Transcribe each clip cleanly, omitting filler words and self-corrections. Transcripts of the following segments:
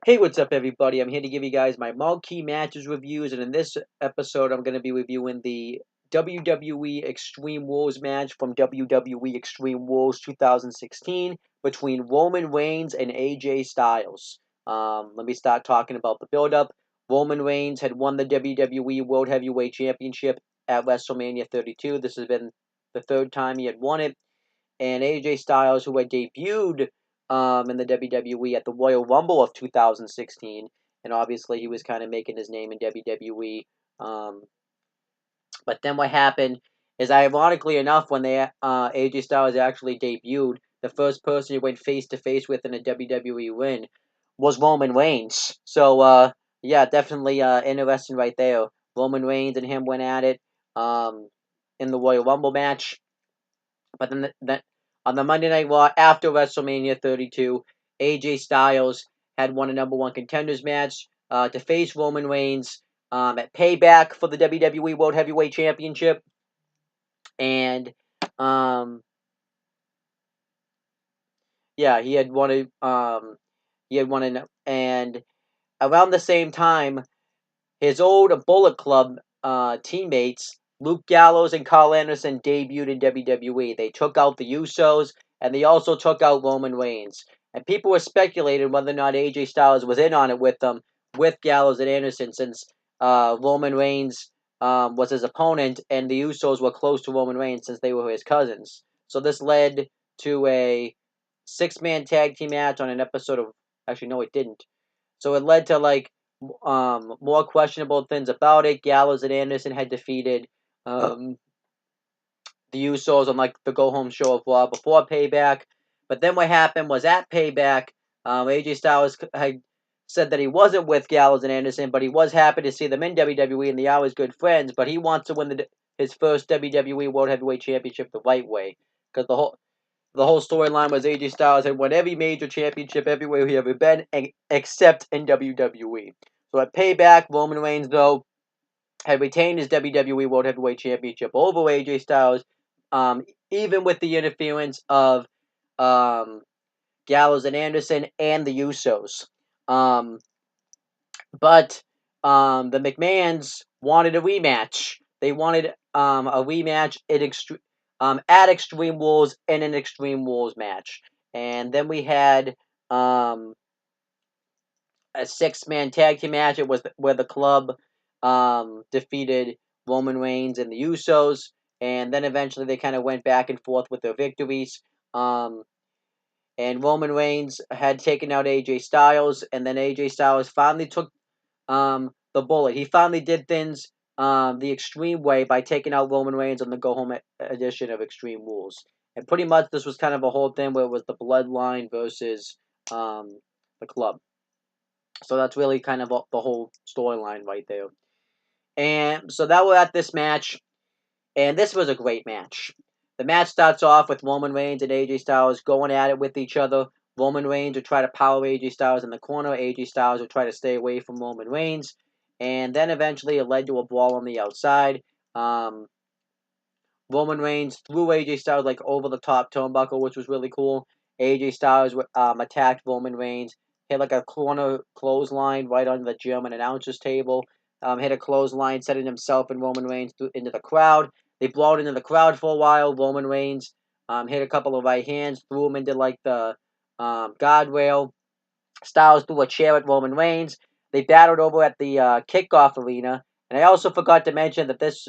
Hey, what's up, everybody? I'm here to give you guys my marquee matches reviews, and in this episode, I'm going to be reviewing the WWE Extreme Rules match from WWE Extreme Rules 2016 between Roman Reigns and AJ Styles. Let me start talking about the build-up. Roman Reigns had won the WWE World Heavyweight Championship at WrestleMania 32. This has been the third time he had won it. And AJ Styles, who had debuted in the WWE at the Royal Rumble of 2016, and obviously he was kind of making his name in WWE. But then what happened is, ironically enough, when AJ Styles actually debuted, the first person he went face to face with in a WWE win was Roman Reigns. So yeah, definitely interesting right there. Roman Reigns and him went at it in the Royal Rumble match. But then on the Monday Night Raw after WrestleMania 32, AJ Styles had won a number one contenders match to face Roman Reigns at Payback for the WWE World Heavyweight Championship. And yeah, he had won and around the same time, his old Bullet Club teammates, Luke Gallows and Carl Anderson, debuted in WWE. They took out the Usos, and they also took out Roman Reigns. And people were speculating whether or not AJ Styles was in on it with them, with Gallows and Anderson, since Roman Reigns was his opponent, and the Usos were close to Roman Reigns since they were his cousins. So this led to a six-man tag team match on an episode of... Actually, no, it didn't. So it led to, like, more questionable things about it. Gallows and Anderson had defeated the Usos on, like, the go-home show of Raw before Payback. But then what happened was, at Payback, AJ Styles had said that he wasn't with Gallows and Anderson, but he was happy to see them in WWE, and they are always good friends. But he wants to win his first WWE World Heavyweight Championship the right way, because the whole storyline was AJ Styles had won every major championship everywhere he ever been, except in WWE. So at Payback, Roman Reigns, though, had retained his WWE World Heavyweight Championship over AJ Styles, even with the interference of Gallows and Anderson and the Usos. But the McMahons wanted a rematch. They wanted a rematch at Extreme Rules in an Extreme Rules match. And then we had a six-man tag team match. It was where the club defeated Roman Reigns and the Usos. And then eventually they kind of went back and forth with their victories. And Roman Reigns had taken out AJ Styles, and then AJ Styles finally took the bullet. He finally did things the extreme way by taking out Roman Reigns on the go-home edition of Extreme Rules. And pretty much this was kind of a whole thing where it was the bloodline versus the club. So that's really kind of the whole storyline right there. And so that we're at this match, and this was a great match. The match starts off with Roman Reigns and AJ Styles going at it with each other. Roman Reigns would try to power AJ Styles in the corner. AJ Styles would try to stay away from Roman Reigns. And then eventually it led to a brawl on the outside. Roman Reigns threw AJ Styles like over the top turnbuckle, which was really cool. AJ Styles attacked Roman Reigns, hit like a corner clothesline right on the German announcer's table. Hit a clothesline, setting himself and Roman Reigns into the crowd. They blowed into the crowd for a while. Roman Reigns hit a couple of right hands, threw him into like the guardrail. Styles threw a chair at Roman Reigns. They battled over at the kickoff arena. And I also forgot to mention that this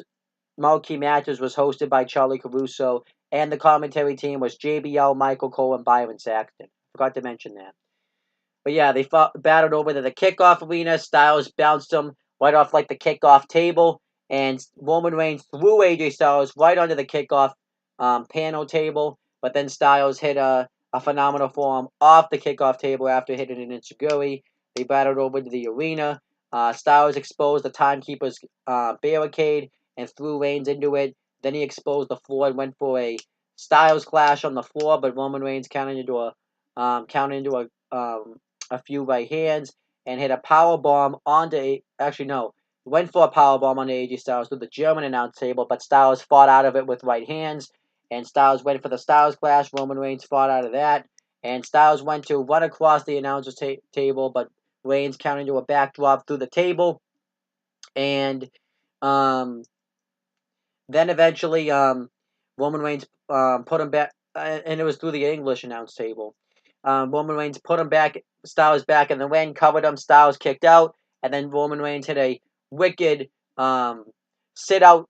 Marquee Matches was hosted by Charlie Caruso, and the commentary team was JBL, Michael Cole, and Byron Saxton. Forgot to mention that. But yeah, they battled over to the kickoff arena. Styles bounced him right off like the kickoff table, and Roman Reigns threw AJ Styles right onto the kickoff panel table. But then Styles hit a phenomenal form off the kickoff table after hitting an enziguri. They battled over to the arena. Styles exposed the timekeeper's barricade and threw Reigns into it. Then he exposed the floor and went for a Styles clash on the floor, but Roman Reigns counted into a few right hands and hit a power bomb onto... Actually, no. Went for a power bomb on AJ Styles through the German announce table, but Styles fought out of it with right hands, and Styles went for the Styles clash. Roman Reigns fought out of that, and Styles went to run across the announcer's table, but Reigns counted into a backdrop through the table, and um, then eventually Roman Reigns put him back, and it was through the English announce table. Roman Reigns put him back, Styles back in the ring, covered him, Styles kicked out, and then Roman Reigns hit a wicked sit out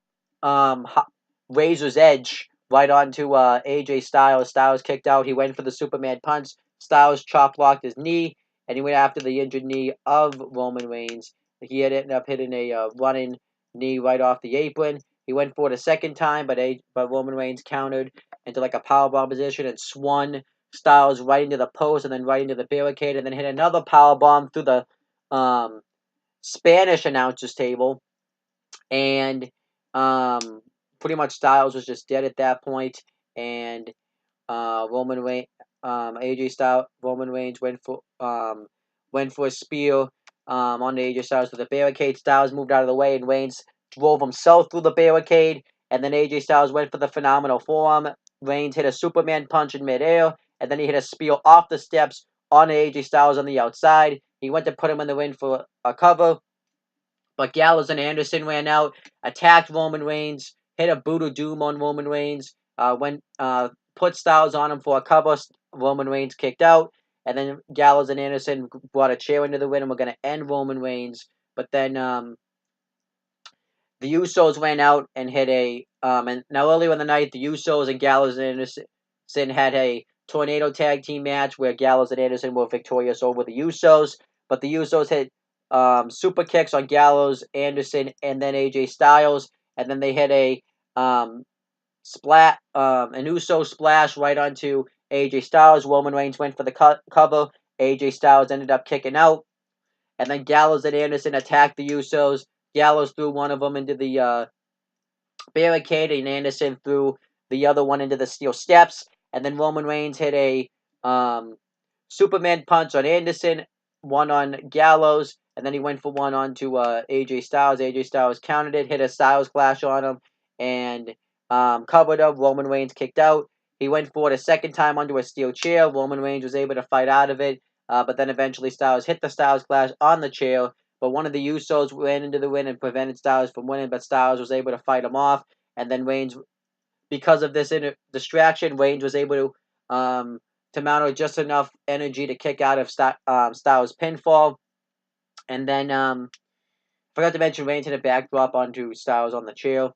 Razor's Edge right onto AJ Styles. Styles kicked out. He went for the Superman punch. Styles chop blocked his knee, and he went after the injured knee of Roman Reigns. He had ended up hitting a running knee right off the apron. He went for it a second time, but Roman Reigns countered into like a powerbomb position and swung Styles right into the post and then right into the barricade, and then hit another powerbomb through the Spanish announcers table, and pretty much Styles was just dead at that point, and Roman Reigns, AJ Styles, Roman Reigns went for a spear on the AJ Styles to the barricade. Styles moved out of the way, and Reigns drove himself through the barricade, and then AJ Styles went for the phenomenal forearm. Reigns hit a Superman punch in midair, and then he hit a spear off the steps on AJ Styles on the outside. He went to put him in the ring for a cover, but Gallows and Anderson ran out, attacked Roman Reigns, hit a boot of doom on Roman Reigns, put Styles on him for a cover. Roman Reigns kicked out, and then Gallows and Anderson brought a chair into the ring and were going to end Roman Reigns. But then the Usos ran out and hit a and now earlier in the night, the Usos and Gallows and Anderson had a tornado tag team match where Gallows and Anderson were victorious over the Usos, but the Usos hit super kicks on Gallows, Anderson, and then AJ Styles, and then they hit a an Uso splash right onto AJ Styles. Roman Reigns went for the cover. AJ Styles ended up kicking out, and then Gallows and Anderson attacked the Usos. Gallows threw one of them into the barricade, and Anderson threw the other one into the steel steps. And then Roman Reigns hit a Superman punch on Anderson, one on Gallows, and then he went for one onto AJ Styles. AJ Styles countered it, hit a Styles Clash on him, and covered up. Roman Reigns kicked out. He went for it a second time onto a steel chair. Roman Reigns was able to fight out of it, but then eventually Styles hit the Styles Clash on the chair. But one of the Usos ran into the ring and prevented Styles from winning, but Styles was able to fight him off. And then Reigns, because of this distraction, Reigns was able to mount just enough energy to kick out of Styles' pinfall. And then, forgot to mention, Reigns hit a backdrop onto Styles on the chair.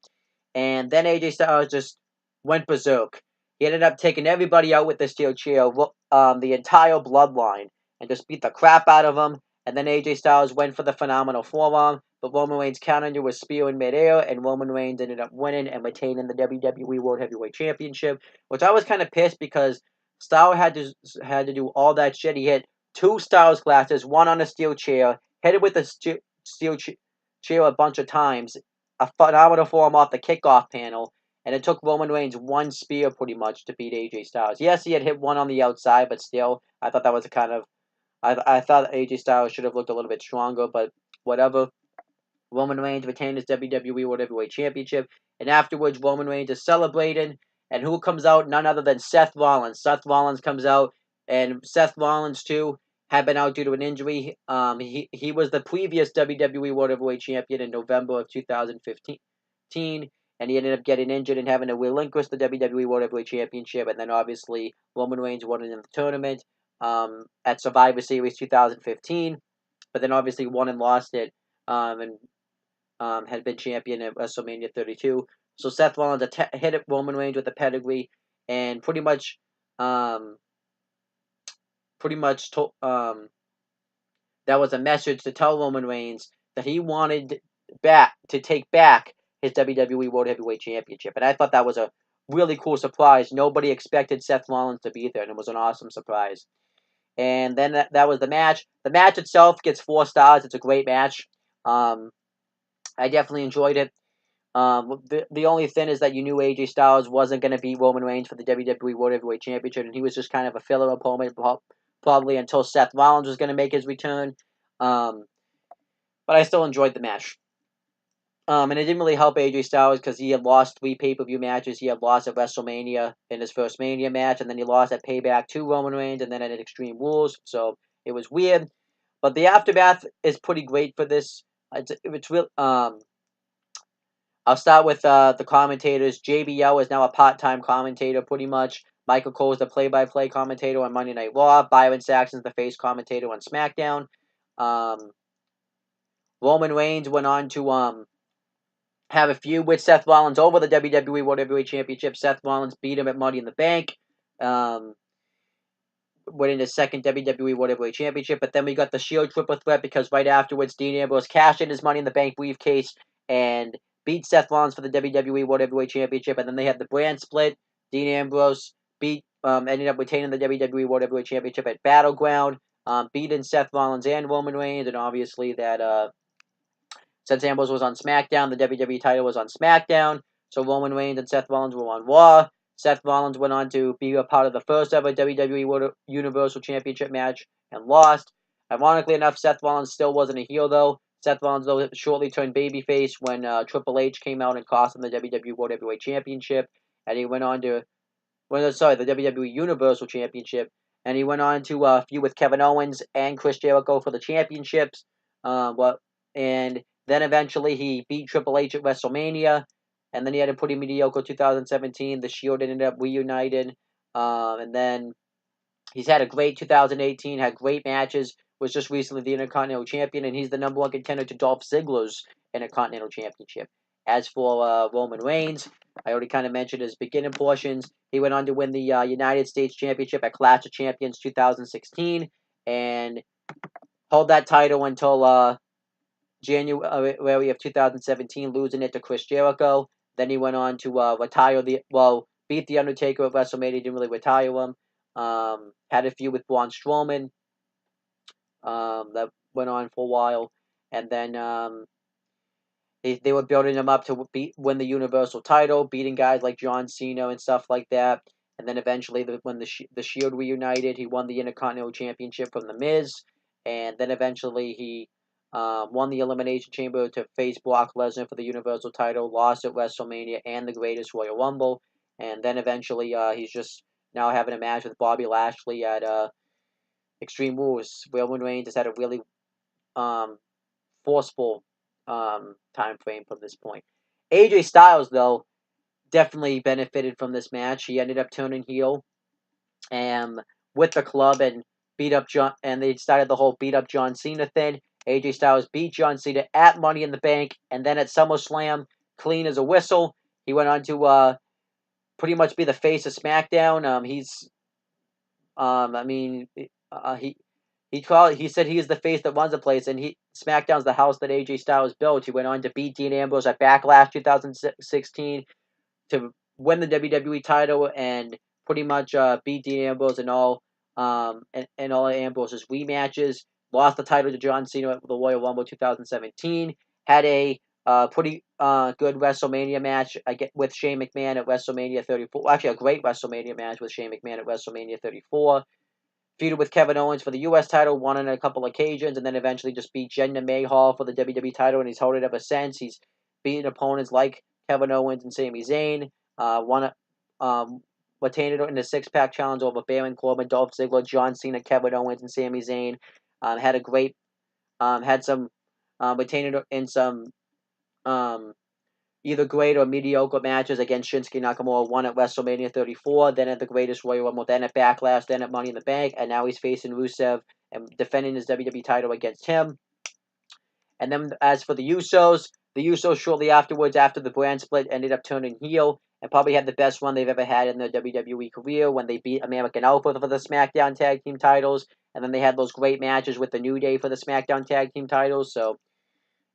And then AJ Styles just went berserk. He ended up taking everybody out with the steel chair, the entire bloodline, and just beat the crap out of them. And then AJ Styles went for the phenomenal forearm, but Roman Reigns countered into a spear in midair, and Roman Reigns ended up winning and retaining the WWE World Heavyweight Championship, which I was kind of pissed because Styles had to do all that shit. He hit 2 Styles classes, one on a steel chair, hit it with a steel chair a bunch of times, a phenomenal forearm off the kickoff panel, and it took Roman Reigns 1 spear pretty much to beat AJ Styles. Yes, he had hit one on the outside, but still, I thought that was a kind of... I thought AJ Styles should have looked a little bit stronger, but whatever. Roman Reigns retained his WWE World Heavyweight Championship, and afterwards Roman Reigns is celebrating, and who comes out? None other than Seth Rollins. Seth Rollins comes out, and Seth Rollins, too, had been out due to an injury. He was the previous WWE World Heavyweight Champion in November of 2015, and he ended up getting injured and having to relinquish the WWE World Heavyweight Championship, and then obviously Roman Reigns won it in the tournament at Survivor Series 2015, but then obviously won and lost it, and had been champion at WrestleMania 32. So Seth Rollins hit Roman Reigns with a pedigree, and pretty much that was a message to tell Roman Reigns that he wanted to take back his WWE World Heavyweight Championship. And I thought that was a really cool surprise. Nobody expected Seth Rollins to be there, and it was an awesome surprise. And then that was the match. The match itself gets 4 stars. It's a great match. I definitely enjoyed it. The only thing is that you knew AJ Styles wasn't going to beat Roman Reigns for the WWE World Heavyweight Championship, and he was just kind of a filler opponent, probably until Seth Rollins was going to make his return. But I still enjoyed the match. And it didn't really help AJ Styles because he had lost 3 pay-per-view matches. He had lost at WrestleMania in his first Mania match, and then he lost at Payback to Roman Reigns, and then at Extreme Rules. So it was weird. But the aftermath is pretty great for this. It's real. I'll start with the commentators. JBL is now a part-time commentator, pretty much. Michael Cole is the play-by-play commentator on Monday Night Raw. Byron Saxon's the face commentator on SmackDown. Roman Reigns went on to have a feud with Seth Rollins over the WWE World Heavyweight Championship. Seth Rollins beat him at Money in the Bank. Winning his second WWE World Heavyweight Championship. But then we got the Shield triple threat because right afterwards, Dean Ambrose cashed in his Money in the Bank briefcase and beat Seth Rollins for the WWE World Heavyweight Championship. And then they had the brand split. Dean Ambrose ended up retaining the WWE World Heavyweight Championship at Battleground, beating Seth Rollins and Roman Reigns. And obviously that since Ambrose was on SmackDown, the WWE title was on SmackDown. So Roman Reigns and Seth Rollins were on Raw. Seth Rollins went on to be a part of the first ever WWE World Universal Championship match and lost. Ironically enough, Seth Rollins still wasn't a heel, though. Seth Rollins, though, shortly turned babyface when Triple H came out and cost him the WWE World Heavyweight Championship. And he went on to... the WWE Universal Championship. And he went on to feud with Kevin Owens and Chris Jericho for the championships. And then eventually he beat Triple H at WrestleMania. And then he had a pretty mediocre 2017. The Shield ended up reunited. And then he's had a great 2018, had great matches, was just recently the Intercontinental Champion, and he's the #1 contender to Dolph Ziggler's Intercontinental Championship. As for Roman Reigns, I already kind of mentioned his beginning portions. He went on to win the United States Championship at Clash of Champions 2016, and held that title until January of 2017, losing it to Chris Jericho. Then he went on to beat The Undertaker at WrestleMania, didn't really retire him. Had a feud with Braun Strowman. That went on for a while. And then they were building him up to win the Universal title, beating guys like John Cena and stuff like that. And then eventually, when the Shield reunited, he won the Intercontinental Championship from The Miz. And then eventually he won the Elimination Chamber to face Brock Lesnar for the Universal title, lost at WrestleMania and the Greatest Royal Rumble. And then eventually he's just now having a match with Bobby Lashley at Extreme Rules. Roman Reigns has had a really forceful time frame from this point. AJ Styles, though, definitely benefited from this match. He ended up turning heel with the club and they started the whole beat up John Cena thing. AJ Styles beat John Cena at Money in the Bank, and then at SummerSlam, clean as a whistle, he went on to pretty much be the face of SmackDown. He said he is the face that runs the place, and SmackDown's the house that AJ Styles built. He went on to beat Dean Ambrose at Backlash 2016 to win the WWE title and pretty much beat Dean Ambrose in all Ambrose's rematches. Lost the title to John Cena at the Royal Rumble 2017. Had a pretty good WrestleMania match with Shane McMahon at WrestleMania 34. Actually, a great WrestleMania match with Shane McMahon at WrestleMania 34. Feuded with Kevin Owens for the U.S. title, won on a couple occasions, and then eventually just beat Jinder Mahal for the WWE title, and he's held it ever since. He's beaten opponents like Kevin Owens and Sami Zayn. Retained it in the six-pack challenge over Baron Corbin, Dolph Ziggler, John Cena, Kevin Owens, and Sami Zayn. Had some retained it in some either great or mediocre matches against Shinsuke Nakamura. Won at WrestleMania 34, then at the Greatest Royal Rumble, then at Backlash, then at Money in the Bank, and now he's facing Rusev and defending his WWE title against him. And then as for the Usos shortly afterwards, after the brand split, ended up turning heel and probably had the best run they've ever had in their WWE career when they beat American Alpha for the SmackDown Tag Team titles, and then they had those great matches with the New Day for the SmackDown Tag Team titles. So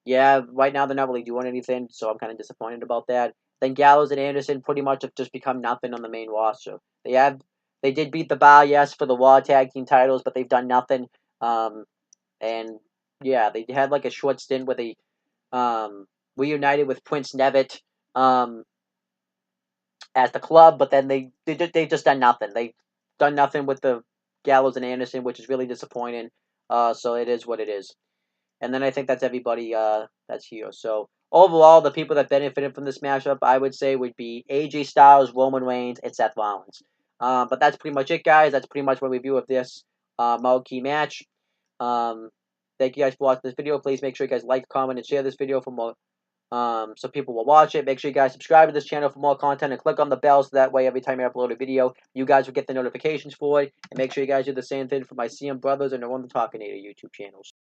yeah, right now they're not really doing anything, so I'm kind of disappointed about that. Then Gallows and Anderson pretty much have just become nothing on the main roster. They did beat the Bar, yes, for the Raw Tag Team titles, but they've done nothing. And yeah, they had like a short stint where they reunited with Prince Nevitt as the club, but then they've just done nothing. They've done nothing with the Gallows and Anderson, which is really disappointing. So it is what it is. And then I think that's everybody that's here. So overall, the people that benefited from this matchup, I would say, would be AJ Styles, Roman Reigns, and Seth Rollins. But that's pretty much it, guys. That's pretty much my review of this Marquee match. Thank you guys for watching this video. Please make sure you guys like, comment, and share this video for more. So people will watch it. Make sure you guys subscribe to this channel for more content and click on the bell so that way every time I upload a video, you guys will get the notifications for it. And make sure you guys do the same thing for my CM Brothers and the One the Talkinator YouTube channels.